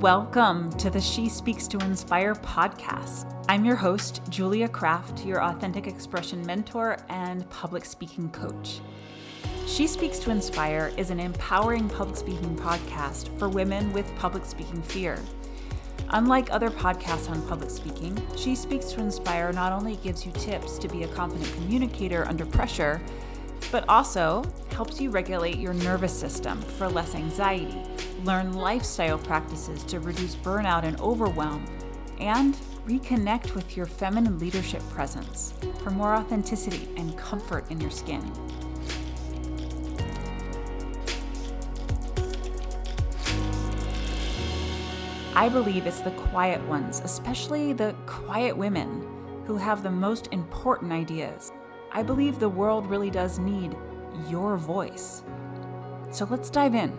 Welcome to the She Speaks to Inspire podcast. I'm your host, Julia Kraft, your authentic expression mentor and public speaking coach. She Speaks to Inspire is an empowering public speaking podcast for women with public speaking fear. Unlike other podcasts on public speaking, She Speaks to Inspire not only gives you tips to be a confident communicator under pressure, but also helps you regulate your nervous system for less anxiety, learn lifestyle practices to reduce burnout and overwhelm, and reconnect with your feminine leadership presence for more authenticity and comfort in your skin. I believe it's the quiet ones, especially the quiet women, who have the most important ideas. I believe the world really does need your voice. So let's dive in.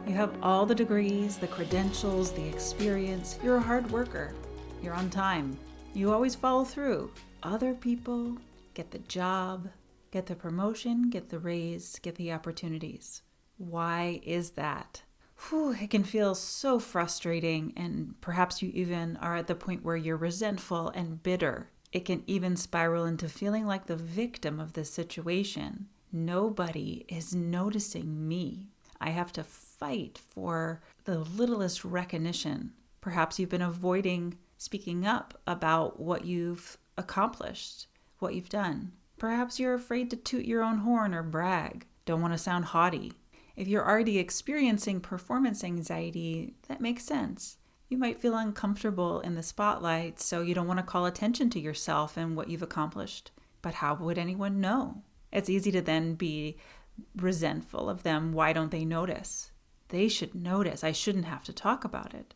You have all the degrees, the credentials, the experience. You're a hard worker. You're on time. You always follow through. Other people get the job, get the promotion, get the raise, get the opportunities. Why is that? It can feel so frustrating, and perhaps you even are at the point where you're resentful and bitter. It can even spiral into feeling like the victim of this situation. Nobody is noticing me. I have to fight for the littlest recognition. Perhaps you've been avoiding speaking up about what you've accomplished, what you've done. Perhaps you're afraid to toot your own horn or brag, don't want to sound haughty. If you're already experiencing performance anxiety, that makes sense. You might feel uncomfortable in the spotlight, so you don't want to call attention to yourself and what you've accomplished. But how would anyone know? It's easy to then be resentful of them. Why don't they notice? They should notice. I shouldn't have to talk about it.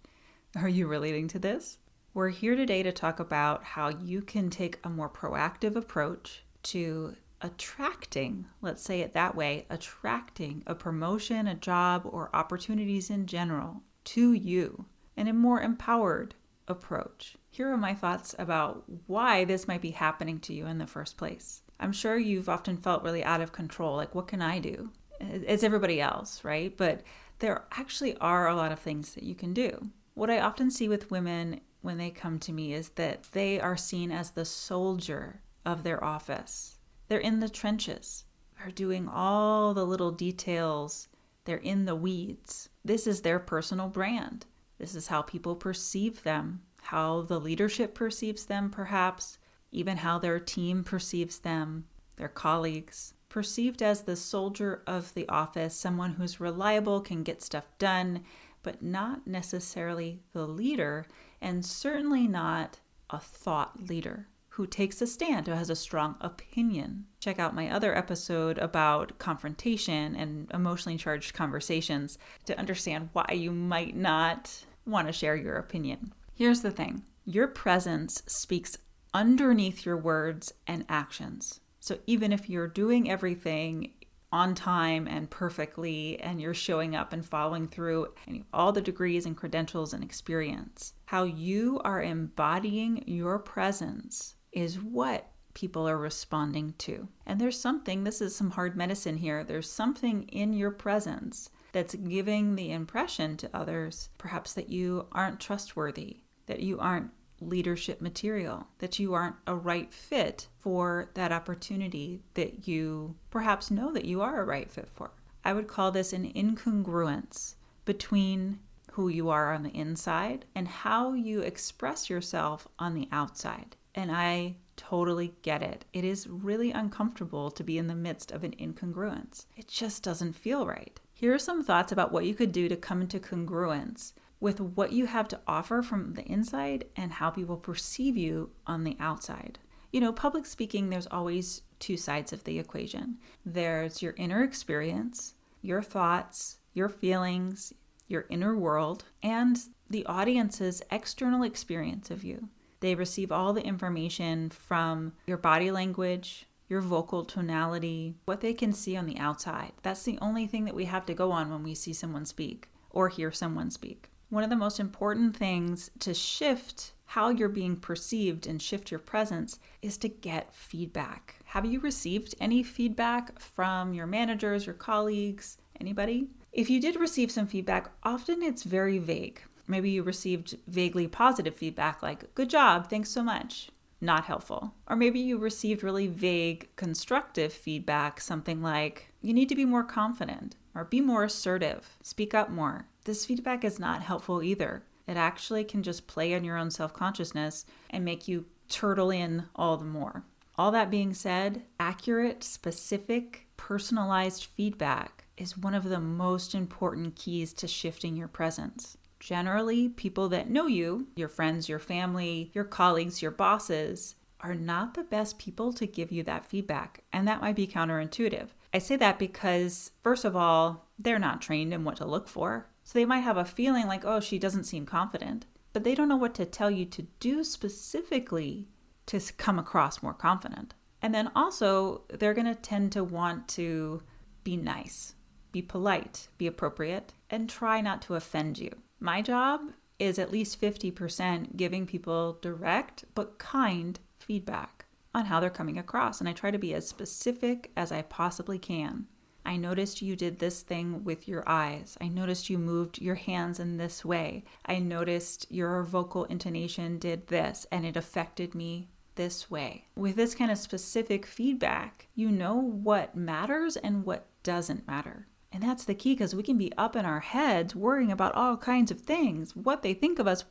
Are you relating to this? We're here today to talk about how you can take a more proactive approach to attracting, let's say it that way, attracting a promotion, a job, or opportunities in general to you in a more empowered approach. Here are my thoughts about why this might be happening to you in the first place. I'm sure you've often felt really out of control, like what can I do? It's everybody else, right? But there actually are a lot of things that you can do. What I often see with women when they come to me is that they are seen as the soldier of their office. They're in the trenches. They're doing all the little details. They're in the weeds. This is their personal brand. This is how people perceive them, how the leadership perceives them perhaps, even how their team perceives them, their colleagues. Perceived as the soldier of the office, someone who's reliable, can get stuff done, but not necessarily the leader, and certainly not a thought leader who takes a stand, who has a strong opinion. Check out my other episode about confrontation and emotionally charged conversations to understand why you might not want to share your opinion. Here's the thing. Your presence speaks underneath your words and actions. So even if you're doing everything on time and perfectly, and you're showing up and following through, and all the degrees and credentials and experience, how you are embodying your presence is what people are responding to. And there's something, this is some hard medicine here, there's something in your presence that's giving the impression to others, perhaps that you aren't trustworthy, that you aren't leadership material, that you aren't a right fit for that opportunity that you perhaps know that you are a right fit for. I would call this an incongruence between who you are on the inside and how you express yourself on the outside. And I totally get it. It is really uncomfortable to be in the midst of an incongruence. It just doesn't feel right. Here are some thoughts about what you could do to come into congruence with what you have to offer from the inside and how people perceive you on the outside. You know, public speaking, there's always two sides of the equation. There's your inner experience, your thoughts, your feelings, your inner world, and the audience's external experience of you. They receive all the information from your body language, your vocal tonality, what they can see on the outside. That's the only thing that we have to go on when we see someone speak or hear someone speak. One of the most important things to shift how you're being perceived and shift your presence is to get feedback. Have you received any feedback from your managers, your colleagues, anybody? If you did receive some feedback, often it's very vague. Maybe you received vaguely positive feedback like, good job, thanks so much. Not helpful. Or maybe you received really vague constructive feedback, something like, you need to be more confident or be more assertive, speak up more. This feedback is not helpful either. It actually can just play on your own self-consciousness and make you turtle in all the more. All that being said, accurate, specific, personalized feedback is one of the most important keys to shifting your presence. Generally, people that know you, your friends, your family, your colleagues, your bosses, are not the best people to give you that feedback. And that might be counterintuitive. I say that because, first of all, they're not trained in what to look for. So they might have a feeling like, oh, she doesn't seem confident, but they don't know what to tell you to do specifically to come across more confident. And then also, they're going to tend to want to be nice, be polite, be appropriate, and try not to offend you. My job is at least 50% giving people direct but kind feedback on how they're coming across. And I try to be as specific as I possibly can. I noticed you did this thing with your eyes. I noticed you moved your hands in this way. I noticed your vocal intonation did this and it affected me this way. With this kind of specific feedback, you know what matters and what doesn't matter. And that's the key, because we can be up in our heads worrying about all kinds of things, what they think of us,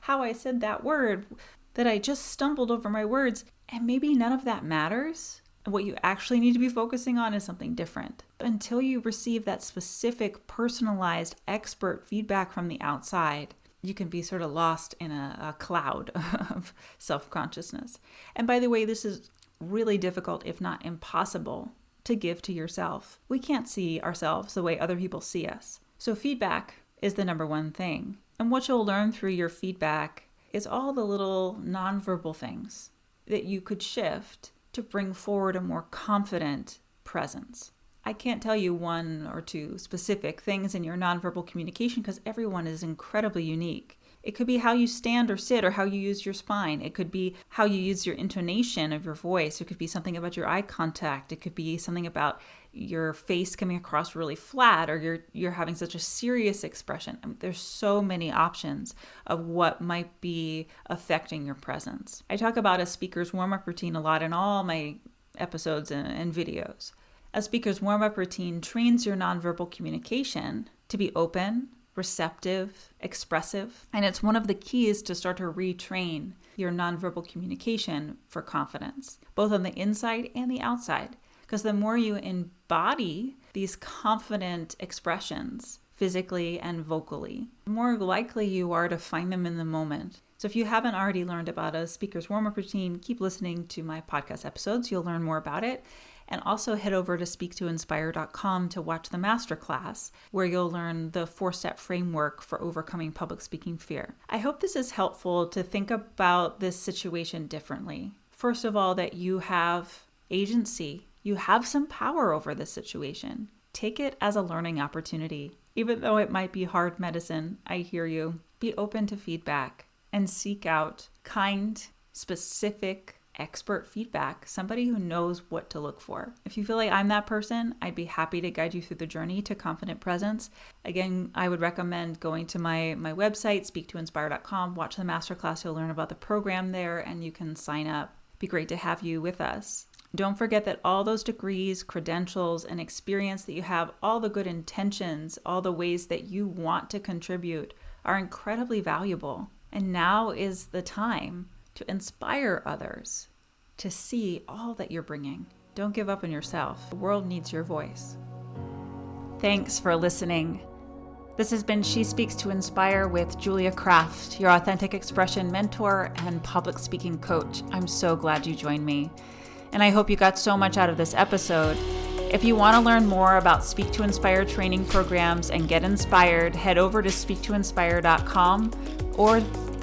how I said that word, that I just stumbled over my words, and maybe none of that matters. What you actually need to be focusing on is something different. Until you receive that specific, personalized, expert feedback from the outside, you can be sort of lost in a cloud of self-consciousness. And by the way, this is really difficult, if not impossible, to give to yourself. We can't see ourselves the way other people see us. So feedback is the number one thing. And what you'll learn through your feedback is all the little nonverbal things that you could shift to bring forward a more confident presence. I can't tell you one or two specific things in your nonverbal communication because everyone is incredibly unique. It could be how you stand or sit or how you use your spine. It could be how you use your intonation of your voice. It could be something about your eye contact. It could be something about your face coming across really flat, or you're having such a serious expression. I mean, there's so many options of what might be affecting your presence. I talk about a speaker's warm-up routine a lot in all my episodes and videos. A speaker's warm-up routine trains your nonverbal communication to be open, receptive, expressive, and it's one of the keys to start to retrain your nonverbal communication for confidence, both on the inside and the outside. Because the more you embody these confident expressions physically and vocally, the more likely you are to find them in the moment. So if you haven't already learned about a speaker's warm-up routine, keep listening to my podcast episodes. You'll learn more about it. And also head over to speaktoinspire.com to watch the masterclass, where you'll learn the 4-step framework for overcoming public speaking fear. I hope this is helpful to think about this situation differently. First of all, that you have agency. You have some power over this situation. Take it as a learning opportunity. Even though it might be hard medicine, I hear you. Be open to feedback and seek out kind, specific, expert feedback, somebody who knows what to look for. If you feel like I'm that person, I'd be happy to guide you through the journey to confident presence. Again, I would recommend going to my website, speaktoinspire.com, watch the masterclass. You'll learn about the program there and you can sign up. It'd be great to have you with us. Don't forget that all those degrees, credentials, and experience that you have, all the good intentions, all the ways that you want to contribute are incredibly valuable. And now is the time to inspire others to see all that you're bringing. Don't give up on yourself. The world needs your voice. Thanks for listening. This has been She Speaks to Inspire with Julia Kraft, your authentic expression mentor and public speaking coach. I'm so glad you joined me. And I hope you got so much out of this episode. If you want to learn more about Speak to Inspire training programs and get inspired, head over to speaktoinspire.com or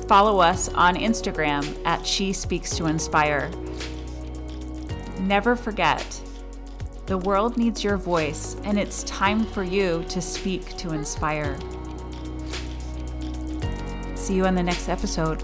follow us on Instagram at She Speaks to Inspire. never forget, the world needs your voice, and it's time for you to speak to inspire. See you on the next episode.